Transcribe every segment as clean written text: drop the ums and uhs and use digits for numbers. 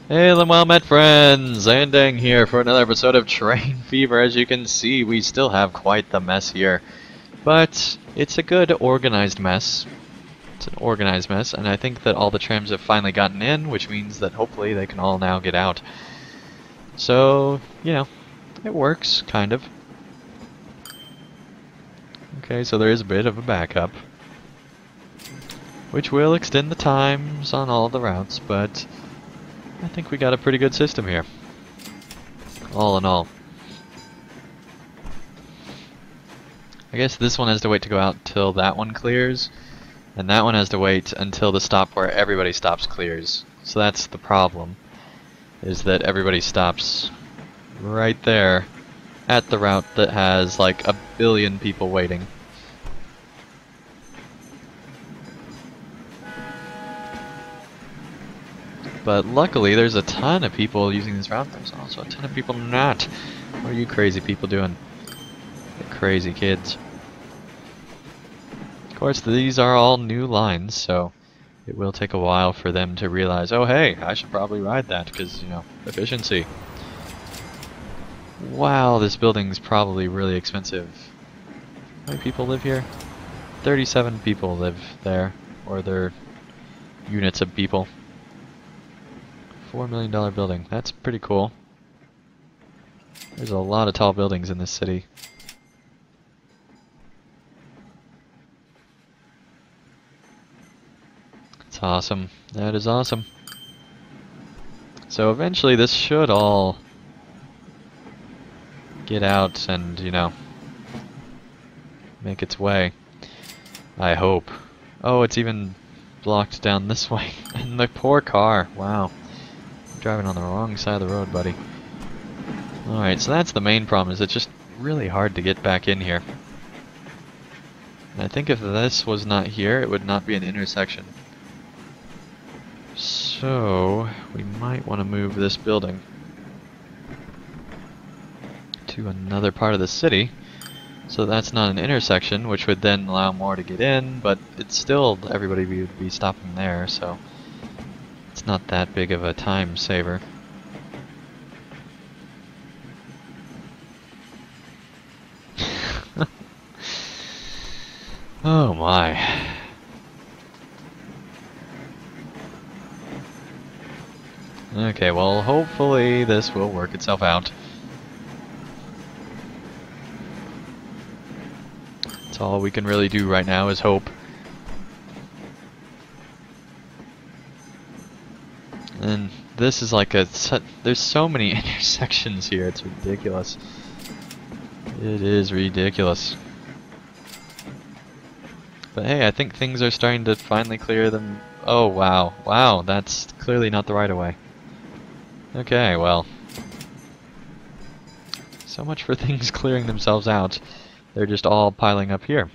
Hey Lemuel Met friends! Andang here for another episode of Train Fever. As you can see, we still have quite the mess here. But it's a good organized mess. It's an organized mess, and I think that all the trams have finally gotten in, which means that hopefully they can all now get out. So, it works, kind of. Okay, so there is a bit of a backup, which will extend the times on all the routes, but I think we got a pretty good system here, all in all. I guess this one has to wait to go out till that one clears, and that one has to wait until the stop where everybody stops clears. So that's the problem, is that everybody stops right there at the route that has like a billion people waiting. But luckily there's a ton of people using this route. There's also a ton of people not. What are you crazy people doing? You crazy kids. Of course, these are all new lines, so it will take a while for them to realize, oh hey, I should probably ride that, because, efficiency. Wow, this building's probably really expensive. How many people live here? 37 people live there, or they're units of people. $4 million building, that's pretty cool. There's a lot of tall buildings in this city. It's awesome. That is awesome. So eventually this should all get out and, make its way. I hope. Oh, it's even blocked down this way. And the poor car. Wow. You're driving on the wrong side of the road, buddy. Alright, so that's the main problem, is it's just really hard to get back in here. And I think if this was not here, it would not be an intersection. So, we might want to move this building to another part of the city. So that's not an intersection, which would then allow more to get in, but it's still, everybody would be stopping there, so it's not that big of a time saver. Oh my. Okay, well, hopefully this will work itself out. That's all we can really do right now is hope. And this is like there's so many intersections here, it's ridiculous. It is ridiculous. But hey, I think things are starting to finally clear them. Oh wow, wow, that's clearly not the right of way. Okay, well. So much for things clearing themselves out. They're just all piling up here.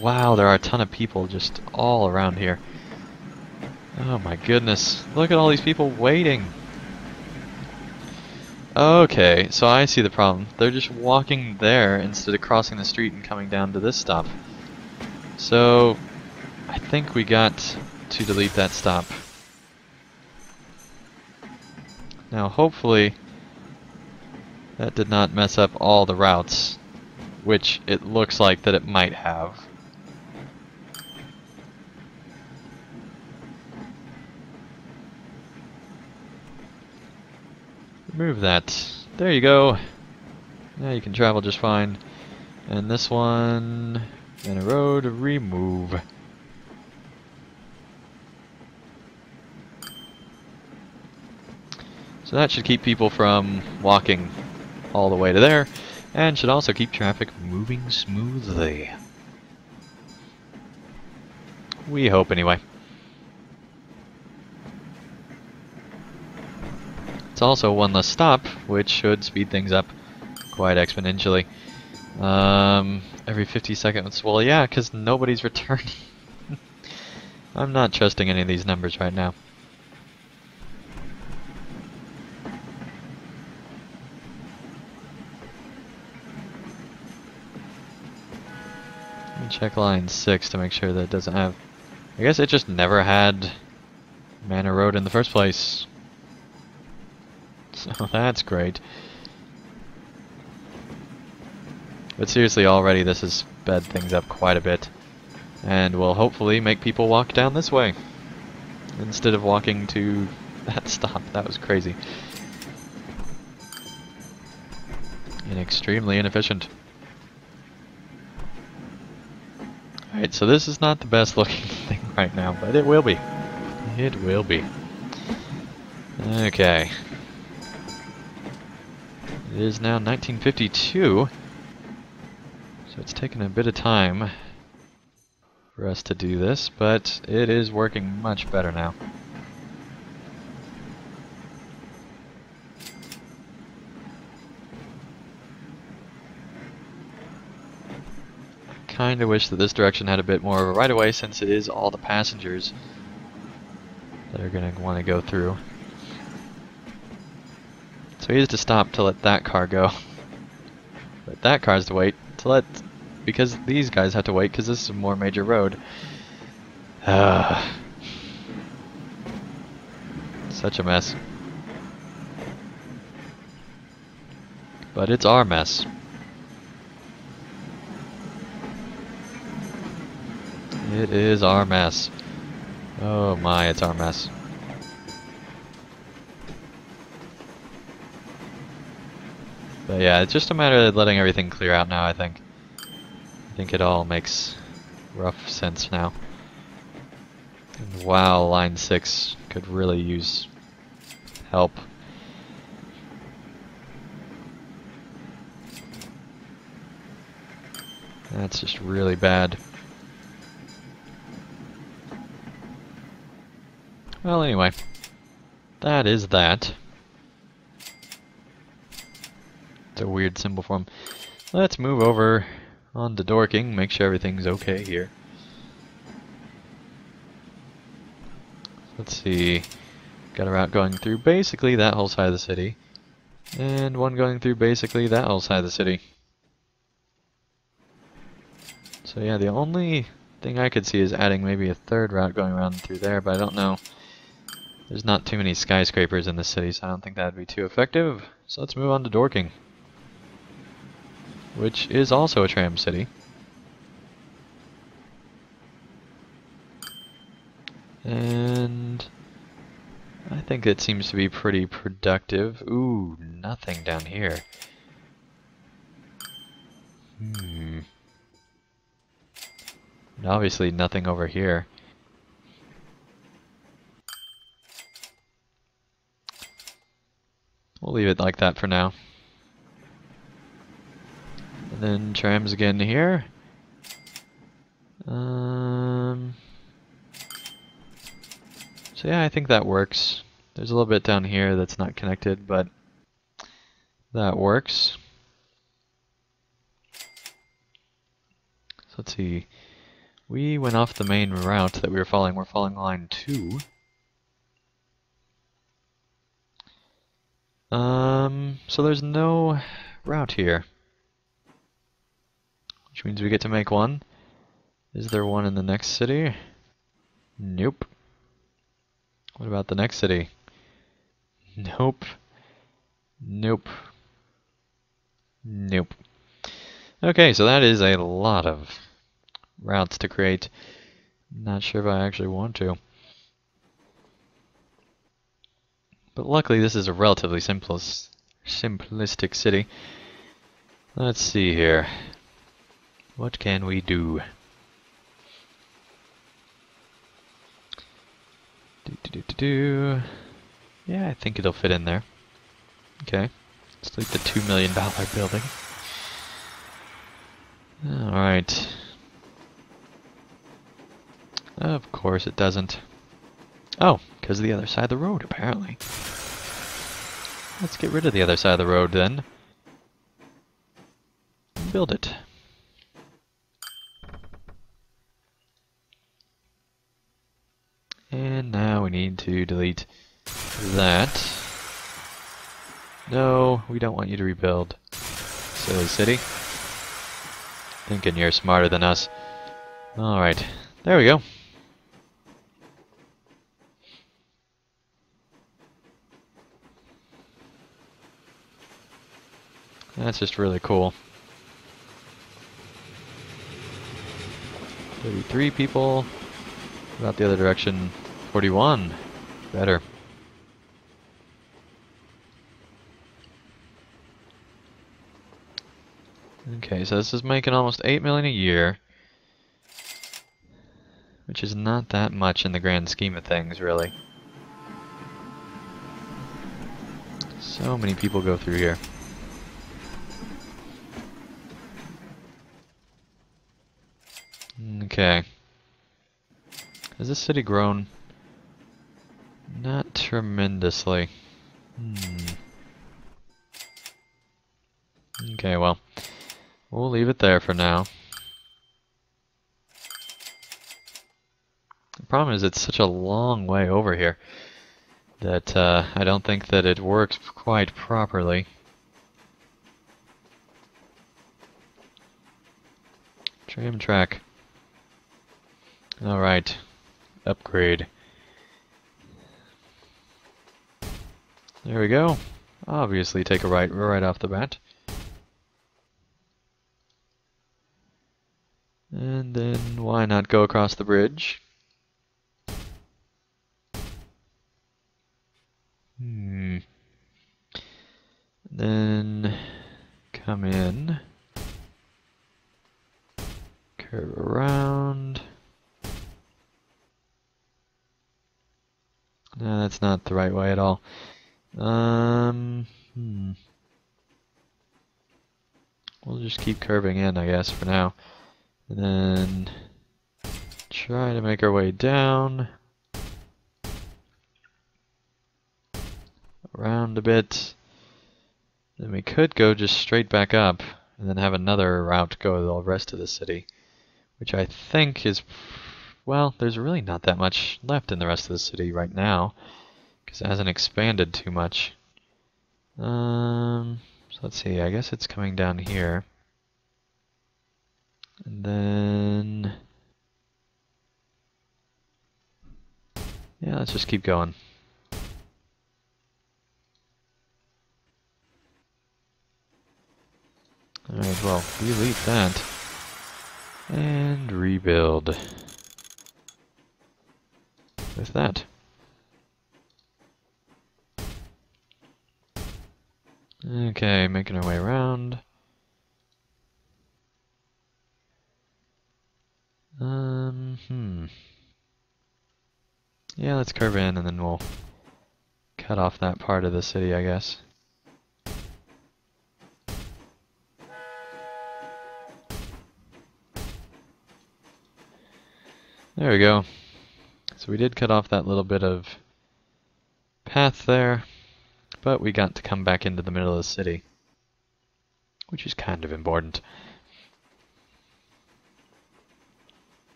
Wow, there are a ton of people just all around here. Oh my goodness. Look at all these people waiting. Okay, so I see the problem. They're just walking there instead of crossing the street and coming down to this stop. So, I think we got to delete that stop. Now, hopefully, that did not mess up all the routes, which it looks like that it might have. Remove that. There you go. Now you can travel just fine. And this one, and a road, remove. So that should keep people from walking all the way to there, and should also keep traffic moving smoothly. We hope, anyway. It's also one less stop, which should speed things up quite exponentially. Every 50 seconds. Well, yeah, because nobody's returning. I'm not trusting any of these numbers right now. Let me check line 6 to make sure that it doesn't have I guess it just never had Manor Road in the first place. So that's great. But seriously, already this has sped things up quite a bit. And will hopefully make people walk down this way instead of walking to that stop. That was crazy. And extremely inefficient. Alright, so this is not the best looking thing right now, but it will be. It will be. Okay. It is now 1952. So it's taken a bit of time for us to do this, but it is working much better now. Kinda wish that this direction had a bit more of a right-of-way, since it is all the passengers that are gonna want to go through. So he has to stop to let that car go. But that car's to wait to let, because these guys have to wait because this is a more major road. Such a mess. But it's our mess. It is our mess. Oh my, it's our mess. But yeah, it's just a matter of letting everything clear out now, I think. I think it all makes rough sense now. And wow, line 6 could really use help. That's just really bad. Well, anyway, that is that. It's a weird symbol form. Let's move over on to Dorking, make sure everything's okay here. Let's see. Got a route going through basically that whole side of the city. And one going through basically that whole side of the city. So yeah, the only thing I could see is adding maybe a third route going around through there, but I don't know. There's not too many skyscrapers in this city, so I don't think that would be too effective. So let's move on to Dorking, which is also a tram city. And I think it seems to be pretty productive. Ooh, nothing down here. And obviously nothing over here. We'll leave it like that for now. And then trams again here. So yeah, I think that works. There's a little bit down here that's not connected, but that works. So let's see. We went off the main route that we were following. We're following line 2. So there's no route here, which means we get to make one. Is there one in the next city? Nope. What about the next city? Nope. Nope. Nope. Okay, so that is a lot of routes to create. Not sure if I actually want to. But luckily this is a relatively simplistic city. Let's see here. What can we do? Yeah, I think it'll fit in there. Okay. It's like the $2 million building. Alright. Of course it doesn't. Oh, because of the other side of the road, apparently. Let's get rid of the other side of the road then. Build it. And now we need to delete that. No, we don't want you to rebuild. Silly city. Thinking you're smarter than us. Alright, there we go. That's just really cool. 33 people. About the other direction, 41. Better. Okay, so this is making almost 8 million a year, which is not that much in the grand scheme of things, really. So many people go through here. Okay. Has this city grown? Not tremendously. Okay, well, we'll leave it there for now. The problem is it's such a long way over here that I don't think that it works quite properly. Tram track. Alright. Upgrade. There we go. Obviously take a right off the bat. And then why not go across the bridge? Then come in. Curve around. No, that's not the right way at all. We'll just keep curving in, I guess, for now. And then try to make our way down. Around a bit. Then we could go just straight back up and then have another route go to the rest of the city. Which I think is... well, there's really not that much left in the rest of the city right now. Because it hasn't expanded too much. So let's see, I guess it's coming down here. And then... yeah, let's just keep going. Alright, well, delete that. And rebuild. With that. Okay, making our way around. Yeah, let's curve in and then we'll cut off that part of the city, I guess. There we go. So we did cut off that little bit of path there, but we got to come back into the middle of the city, which is kind of important.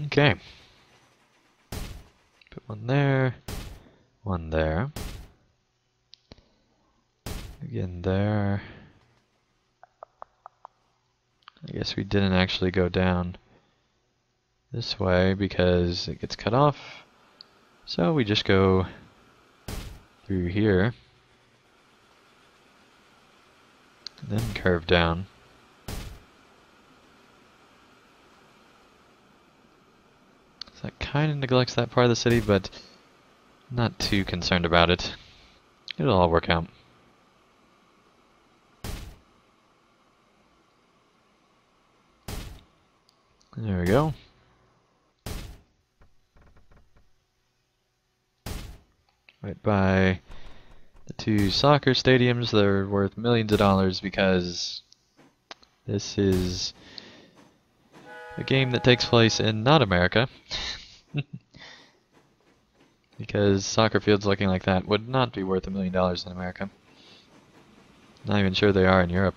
Okay. Put one there, one there. Again there. I guess we didn't actually go down this way because it gets cut off. So we just go through here. And then curve down. So that kind of neglects that part of the city, but not too concerned about it. It'll all work out. There we go. Right by the two soccer stadiums that are worth millions of dollars because this is a game that takes place in not America. Because soccer fields looking like that would not be worth $1 million in America. Not even sure they are in Europe.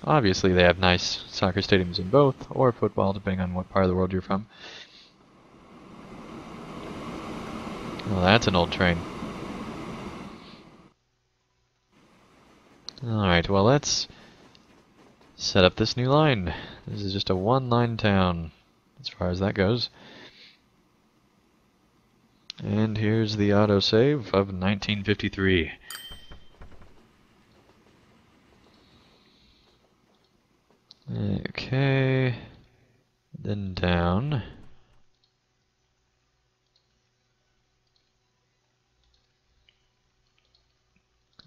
Obviously they have nice soccer stadiums in both, or football, depending on what part of the world you're from. Well, that's an old train. Alright, well let's set up this new line. This is just a one-line town, as far as that goes. And here's the autosave of 1953. Okay, then down.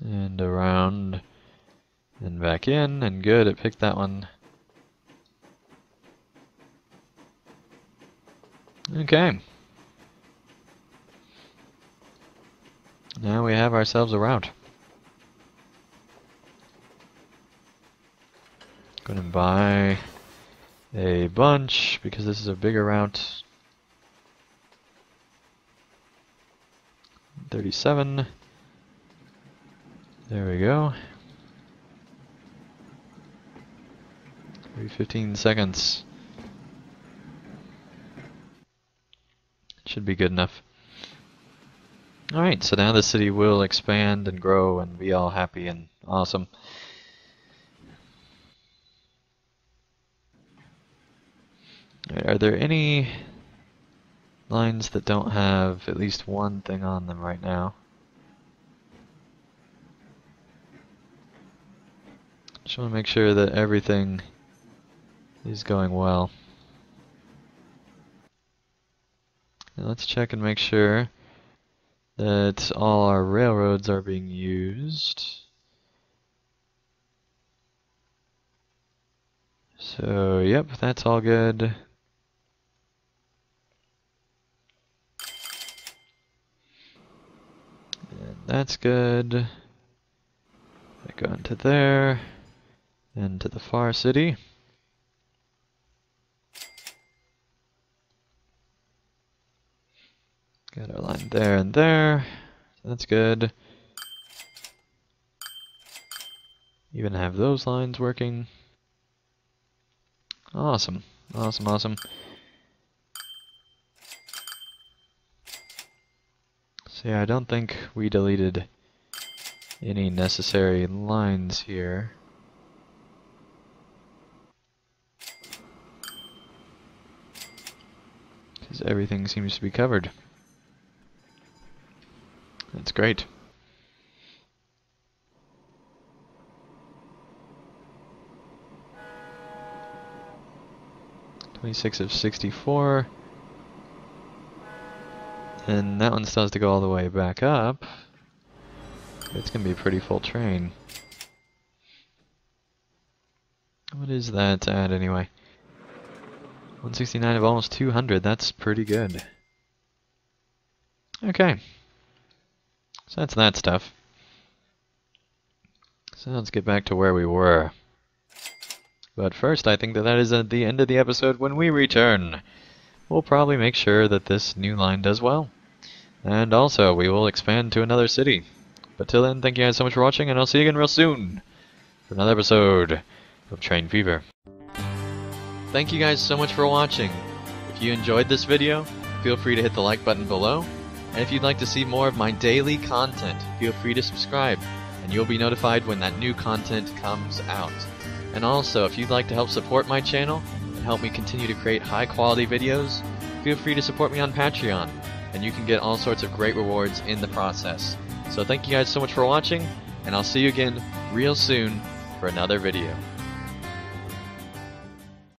And around, and back in, and good, it picked that one. Okay. Now we have ourselves a route. Gonna buy a bunch, because this is a bigger route. 37. There we go. 15 seconds. Should be good enough. Alright, so now the city will expand and grow and be all happy and awesome. Are there any lines that don't have at least one thing on them right now? Just want to make sure that everything is going well. Now let's check and make sure that all our railroads are being used. So, yep, that's all good. And that's good. I go into there, and to the far city. Got our line there and there. That's good. Even have those lines working. Awesome. Awesome, awesome. So yeah, I don't think we deleted any necessary lines here. Because everything seems to be covered. That's great. (26 of 64). And that one still has to go all the way back up. It's gonna be a pretty full train. What is that at anyway? 169 of almost 200, that's pretty good. Okay. So that's that stuff. So let's get back to where we were. But first, I think that is at the end of the episode. When we return, we'll probably make sure that this new line does well. And also, we will expand to another city. But till then, thank you guys so much for watching, and I'll see you again real soon for another episode of Train Fever. Thank you guys so much for watching. If you enjoyed this video, feel free to hit the like button below. And if you'd like to see more of my daily content, feel free to subscribe, and you'll be notified when that new content comes out. And also, if you'd like to help support my channel and help me continue to create high quality videos, feel free to support me on Patreon, and you can get all sorts of great rewards in the process. So thank you guys so much for watching, and I'll see you again real soon for another video.